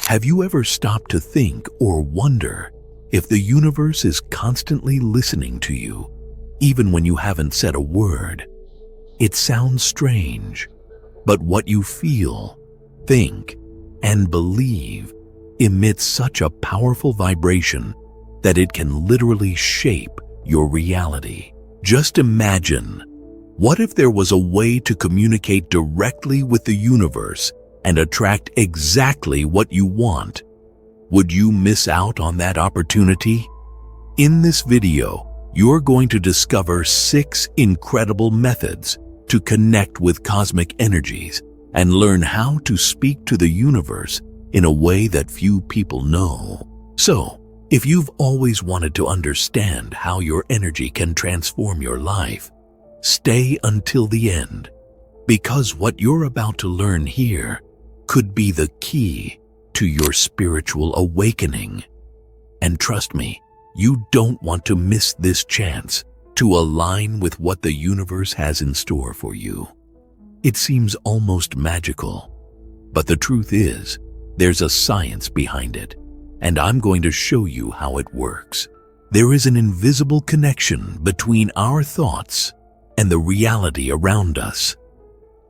Have you ever stopped to think or wonder if the universe is constantly listening to you, even when you haven't said a word? It sounds strange, but what you feel, think, and believe emits such a powerful vibration that it can literally shape your reality. Just imagine, what if there was a way to communicate directly with the universe and attract exactly what you want? Would you miss out on that opportunity? In this video, you're going to discover 6 incredible methods to connect with cosmic energies and learn how to speak to the universe in a way that few people know. So, if you've always wanted to understand how your energy can transform your life, stay until the end, because what you're about to learn here could be the key to your spiritual awakening. And trust me, you don't want to miss this chance to align with what the universe has in store for you. It seems almost magical, but the truth is, there's a science behind it, and I'm going to show you how it works. There is an invisible connection between our thoughts and the reality around us.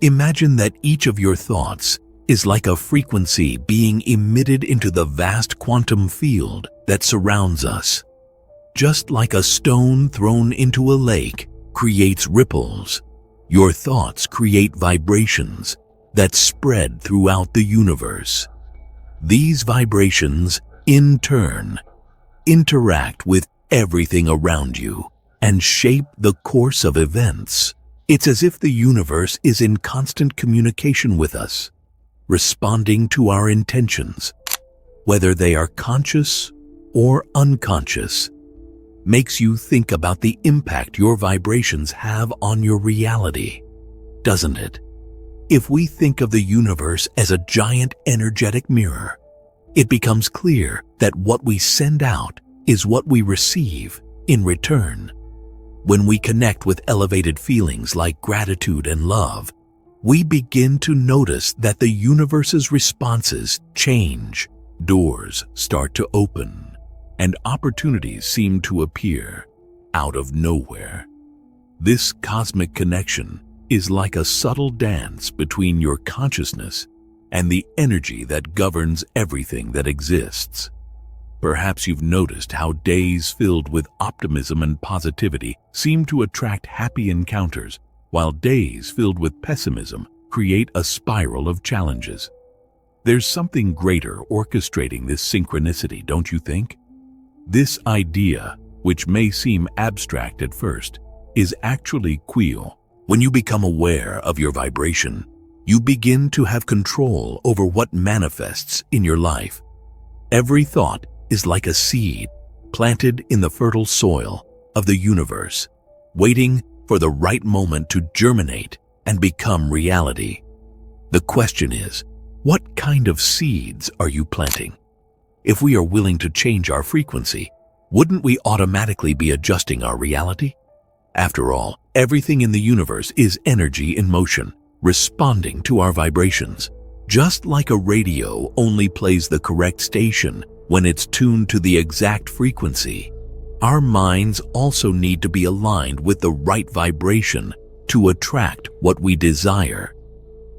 Imagine that each of your thoughts is like a frequency being emitted into the vast quantum field that surrounds us. Just like a stone thrown into a lake creates ripples, your thoughts create vibrations that spread throughout the universe. These vibrations, in turn, interact with everything around you and shape the course of events. It's as if the universe is in constant communication with us, responding to our intentions, whether they are conscious or unconscious. Makes you think about the impact your vibrations have on your reality, doesn't it? If we think of the universe as a giant energetic mirror, it becomes clear that what we send out is what we receive in return. When we connect with elevated feelings like gratitude and love, we begin to notice that the universe's responses change, doors start to open, and opportunities seem to appear out of nowhere. This cosmic connection is like a subtle dance between your consciousness and the energy that governs everything that exists. Perhaps you've noticed how days filled with optimism and positivity seem to attract happy encounters, while days filled with pessimism create a spiral of challenges. There's something greater orchestrating this synchronicity, don't you think? This idea, which may seem abstract at first, is actually real. When you become aware of your vibration, you begin to have control over what manifests in your life. Every thought is like a seed planted in the fertile soil of the universe, waiting for the right moment to germinate and become reality. The question is, what kind of seeds are you planting? If we are willing to change our frequency, wouldn't we automatically be adjusting our reality? After all, everything in the universe is energy in motion, responding to our vibrations. Just like a radio only plays the correct station when it's tuned to the exact frequency, our minds also need to be aligned with the right vibration to attract what we desire.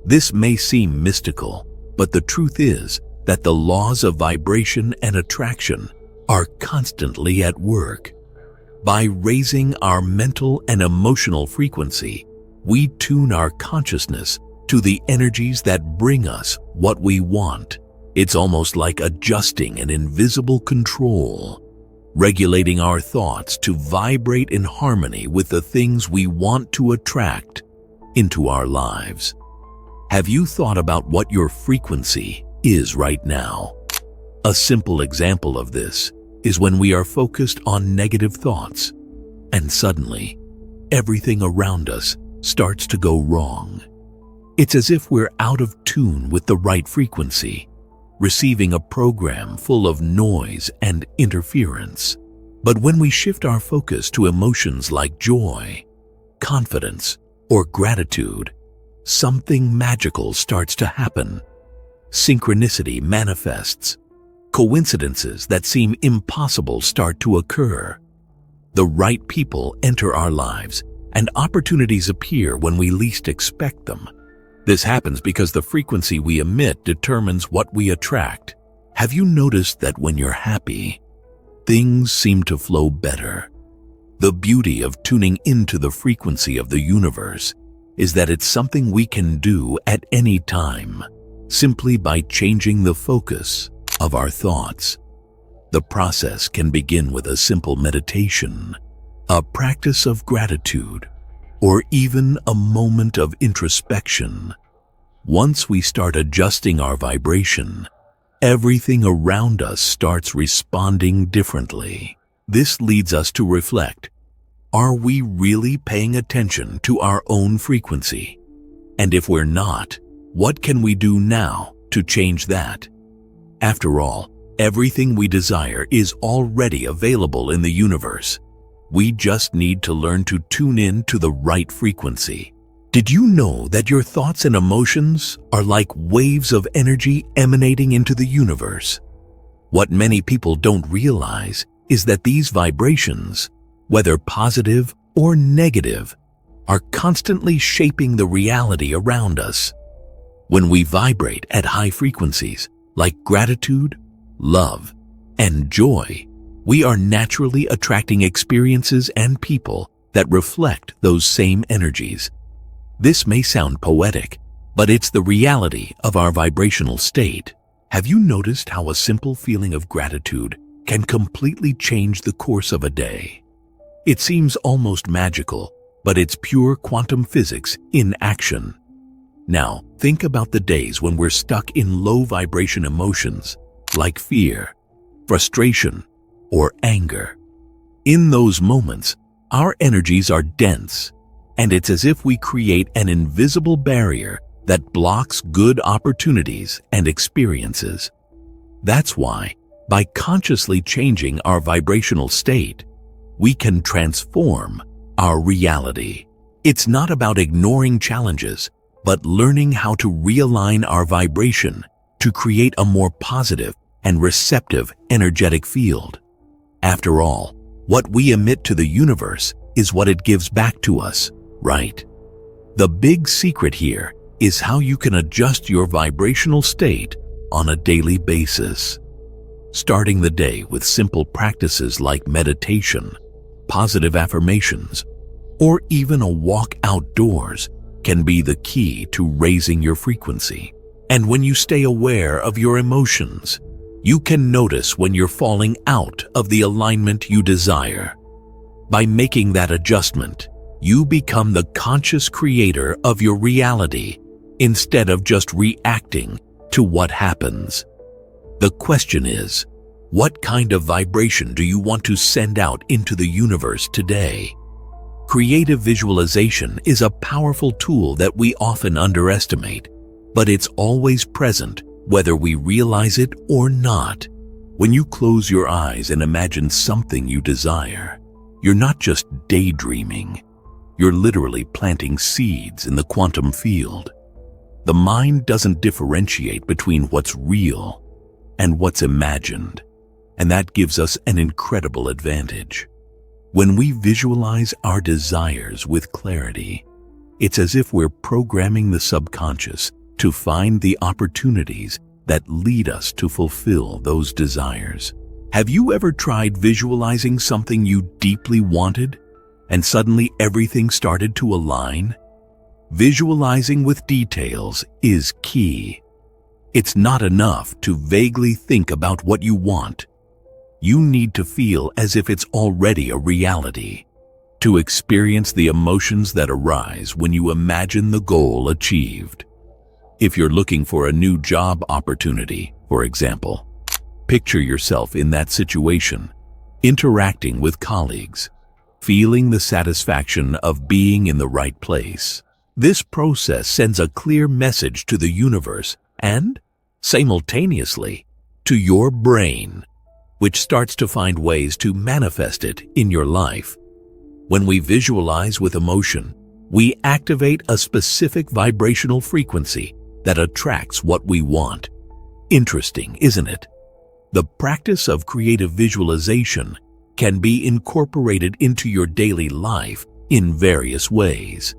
This may seem mystical, but the truth is that the laws of vibration and attraction are constantly at work. By raising our mental and emotional frequency, we tune our consciousness to the energies that bring us what we want. It's almost like adjusting an invisible control, regulating our thoughts to vibrate in harmony with the things we want to attract into our lives. Have you thought about what your frequency is right now? A simple example of this is when we are focused on negative thoughts, and suddenly, everything around us starts to go wrong. It's as if we're out of tune with the right frequency, receiving a program full of noise and interference. But when we shift our focus to emotions like joy, confidence, or gratitude, something magical starts to happen. synchronicity manifests. Coincidences that seem impossible start to occur. The right people enter our lives, and opportunities appear when we least expect them. This happens because the frequency we emit determines what we attract. Have you noticed that when you're happy, things seem to flow better? The beauty of tuning into the frequency of the universe is that it's something we can do at any time, simply by changing the focus of our thoughts. The process can begin with a simple meditation, a practice of gratitude, or even a moment of introspection. Once we start adjusting our vibration, everything around us starts responding differently. This leads us to reflect. Are we really paying attention to our own frequency? And if we're not, what can we do now to change that? After all, everything we desire is already available in the universe. We just need to learn to tune in to the right frequency. Did you know that your thoughts and emotions are like waves of energy emanating into the universe? What many people don't realize is that these vibrations, whether positive or negative, are constantly shaping the reality around us. When we vibrate at high frequencies, like gratitude, love, and joy, we are naturally attracting experiences and people that reflect those same energies. This may sound poetic, but it's the reality of our vibrational state. Have you noticed how a simple feeling of gratitude can completely change the course of a day? It seems almost magical, but it's pure quantum physics in action. Now, think about the days when we're stuck in low vibration emotions, like fear, frustration, or anger. In those moments, our energies are dense, and it's as if we create an invisible barrier that blocks good opportunities and experiences. That's why, by consciously changing our vibrational state, we can transform our reality. It's not about ignoring challenges, but learning how to realign our vibration to create a more positive and receptive energetic field. After all, what we emit to the universe is what it gives back to us, right? The big secret here is how you can adjust your vibrational state on a daily basis. Starting the day with simple practices like meditation, positive affirmations, or even a walk outdoors can be the key to raising your frequency. And when you stay aware of your emotions, you can notice when you're falling out of the alignment you desire. By making that adjustment, you become the conscious creator of your reality instead of just reacting to what happens. The question is, what kind of vibration do you want to send out into the universe today? Creative visualization is a powerful tool that we often underestimate, but it's always present whether we realize it or not. When you close your eyes and imagine something you desire, you're not just daydreaming. You're literally planting seeds in the quantum field. The mind doesn't differentiate between what's real and what's imagined, and that gives us an incredible advantage. When we visualize our desires with clarity, it's as if we're programming the subconscious to find the opportunities that lead us to fulfill those desires. Have you ever tried visualizing something you deeply wanted, and suddenly everything started to align? Visualizing with details is key. It's not enough to vaguely think about what you want. You need to feel as if it's already a reality, to experience the emotions that arise when you imagine the goal achieved. If you're looking for a new job opportunity, for example, picture yourself in that situation, interacting with colleagues, feeling the satisfaction of being in the right place. This process sends a clear message to the universe and, simultaneously, to your brain, which starts to find ways to manifest it in your life. When we visualize with emotion, we activate a specific vibrational frequency that attracts what we want. Interesting, isn't it? The practice of creative visualization can be incorporated into your daily life in various ways.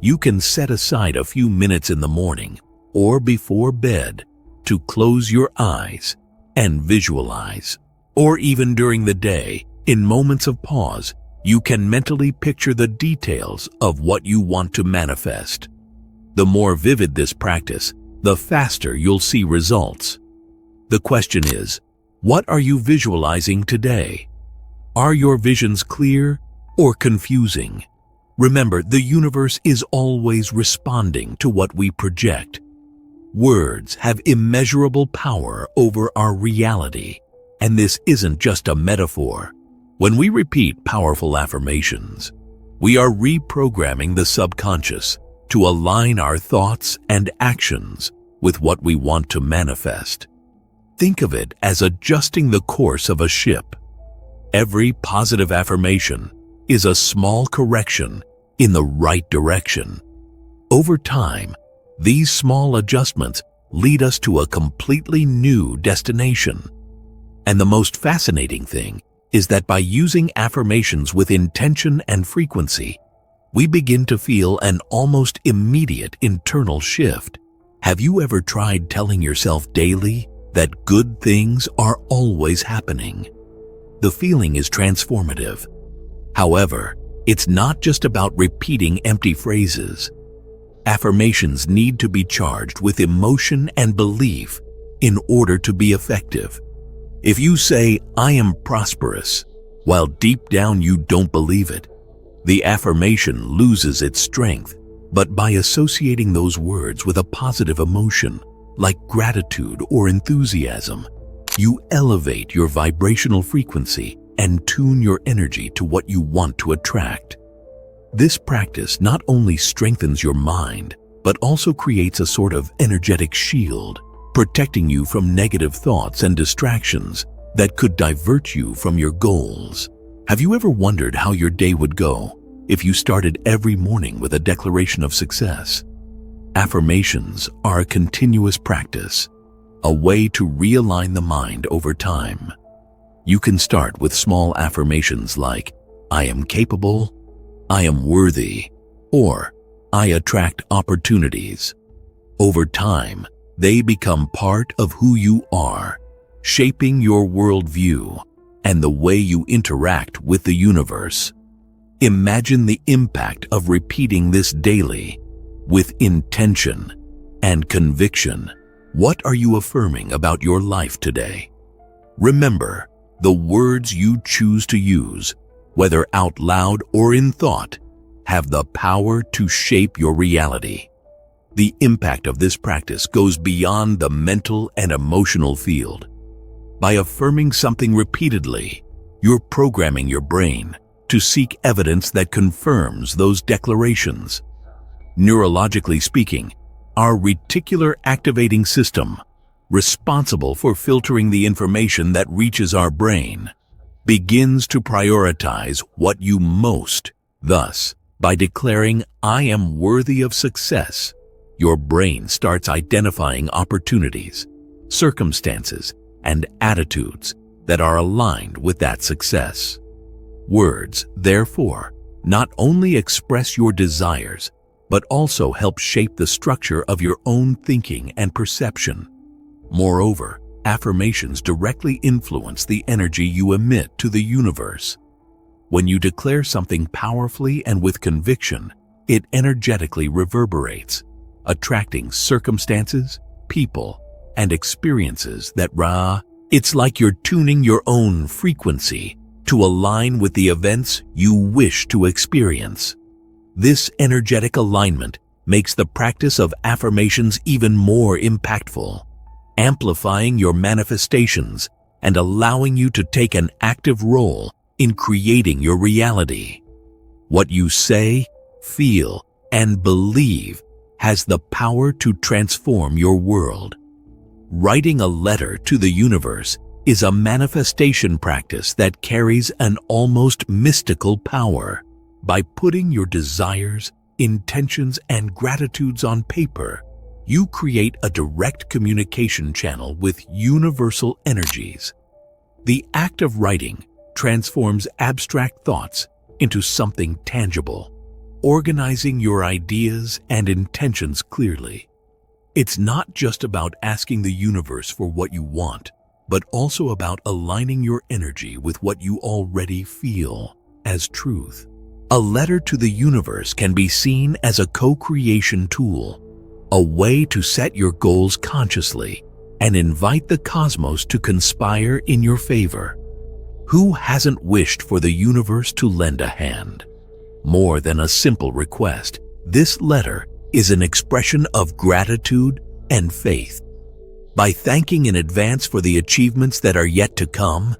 You can set aside a few minutes in the morning or before bed to close your eyes and visualize. Or even during the day, in moments of pause, you can mentally picture the details of what you want to manifest. The more vivid this practice, the faster you'll see results. The question is, what are you visualizing today? Are your visions clear or confusing? Remember, the universe is always responding to what we project. Words have immeasurable power over our reality, and this isn't just a metaphor. When we repeat powerful affirmations, we are reprogramming the subconscious to align our thoughts and actions with what we want to manifest. Think of it as adjusting the course of a ship. Every positive affirmation is a small correction in the right direction. Over time, these small adjustments lead us to a completely new destination. And the most fascinating thing is that by using affirmations with intention and frequency, we begin to feel an almost immediate internal shift. Have you ever tried telling yourself daily that good things are always happening? The feeling is transformative. However, it's not just about repeating empty phrases. Affirmations need to be charged with emotion and belief in order to be effective. If you say, "I am prosperous," while deep down you don't believe it, the affirmation loses its strength. But by associating those words with a positive emotion, like gratitude or enthusiasm, you elevate your vibrational frequency and tune your energy to what you want to attract. This practice not only strengthens your mind, but also creates a sort of energetic shield, protecting you from negative thoughts and distractions that could divert you from your goals. Have you ever wondered how your day would go if you started every morning with a declaration of success? Affirmations are a continuous practice, a way to realign the mind over time. You can start with small affirmations like, "I am capable," "I am worthy," or "I attract opportunities." Over time, they become part of who you are, shaping your worldview and the way you interact with the universe. Imagine the impact of repeating this daily with intention and conviction. What are you affirming about your life today? Remember, the words you choose to use, whether out loud or in thought, have the power to shape your reality. The impact of this practice goes beyond the mental and emotional field. By affirming something repeatedly, you're programming your brain to seek evidence that confirms those declarations. Neurologically speaking, our reticular activating system, responsible for filtering the information that reaches our brain, begins to prioritize what you most. Thus, by declaring, "I am worthy of success," your brain starts identifying opportunities, circumstances, and attitudes that are aligned with that success. Words, therefore, not only express your desires, but also help shape the structure of your own thinking and perception. Moreover, affirmations directly influence the energy you emit to the universe. When you declare something powerfully and with conviction, it energetically reverberates, attracting circumstances, people, and experiences that it's like you're tuning your own frequency to align with the events you wish to experience. This energetic alignment makes the practice of affirmations even more impactful, amplifying your manifestations and allowing you to take an active role in creating your reality. What you say, feel, and believe has the power to transform your world. Writing a letter to the universe is a manifestation practice that carries an almost mystical power. By putting your desires, intentions, and gratitudes on paper, You create a direct communication channel with universal energies. The act of writing transforms abstract thoughts into something tangible, organizing your ideas and intentions clearly. It's not just about asking the universe for what you want, but also about aligning your energy with what you already feel as truth. A letter to the universe can be seen as a co-creation tool, a way to set your goals consciously and invite the cosmos to conspire in your favor. Who hasn't wished for the universe to lend a hand? More than a simple request, this letter is an expression of gratitude and faith. By thanking in advance for the achievements that are yet to come,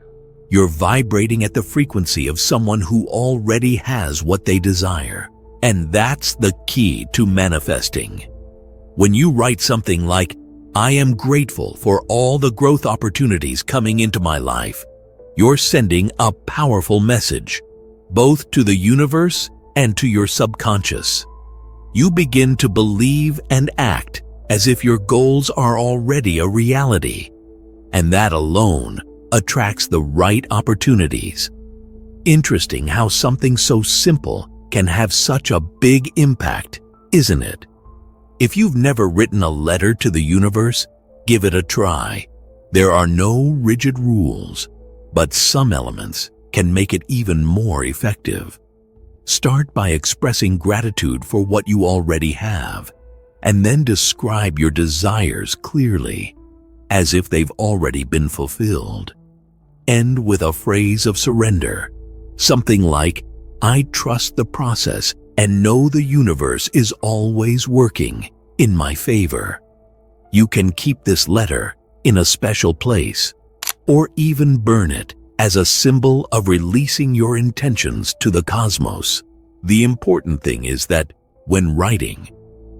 you're vibrating at the frequency of someone who already has what they desire. And that's the key to manifesting. When you write something like, "I am grateful for all the growth opportunities coming into my life," you're sending a powerful message, both to the universe and to your subconscious. You begin to believe and act as if your goals are already a reality, and that alone attracts the right opportunities. Interesting how something so simple can have such a big impact, isn't it? If you've never written a letter to the universe, give it a try. There are no rigid rules, but some elements can make it even more effective. Start by expressing gratitude for what you already have, and then describe your desires clearly, as if they've already been fulfilled. End with a phrase of surrender, something like, "I trust the process and know the universe is always working in my favor." You can keep this letter in a special place, or even burn it as a symbol of releasing your intentions to the cosmos. The important thing is that when writing,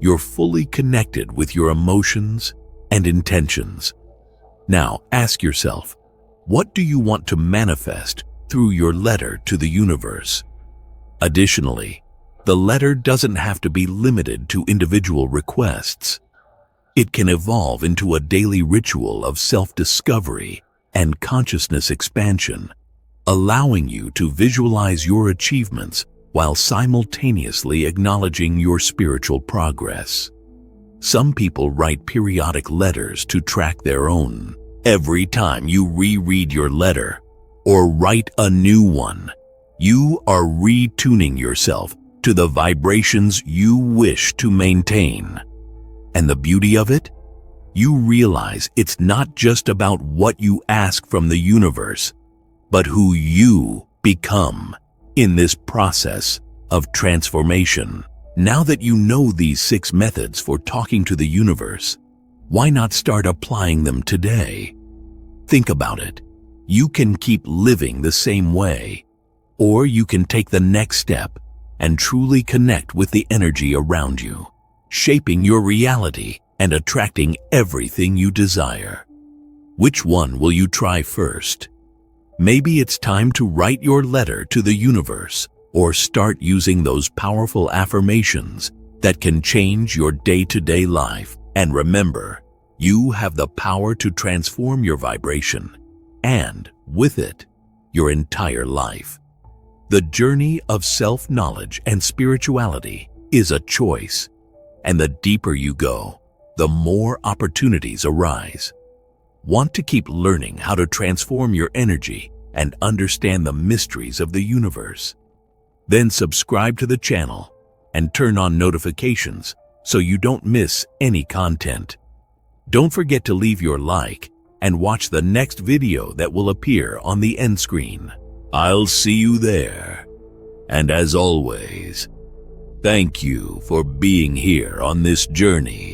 you're fully connected with your emotions and intentions. Now ask yourself, what do you want to manifest through your letter to the universe? Additionally, the letter doesn't have to be limited to individual requests. It can evolve into a daily ritual of self-discovery and consciousness expansion, allowing you to visualize your achievements while simultaneously acknowledging your spiritual progress. Some people write periodic letters to track their own. Every time you reread your letter or write a new one, you are retuning yourself to the vibrations you wish to maintain. And the beauty of it? You realize it's not just about what you ask from the universe, but who you become in this process of transformation. Now that you know these 6 methods for talking to the universe, why not start applying them today? Think about it. You can keep living the same way, or you can take the next step and truly connect with the energy around you, shaping your reality and attracting everything you desire. Which one will you try first? Maybe it's time to write your letter to the universe or start using those powerful affirmations that can change your day-to-day life. And remember, you have the power to transform your vibration and, with it, your entire life. The journey of self-knowledge and spirituality is a choice, and the deeper you go, the more opportunities arise. Want to keep learning how to transform your energy and understand the mysteries of the universe? Then subscribe to the channel and turn on notifications so you don't miss any content. Don't forget to leave your like and watch the next video that will appear on the end screen. I'll see you there. And as always, thank you for being here on this journey.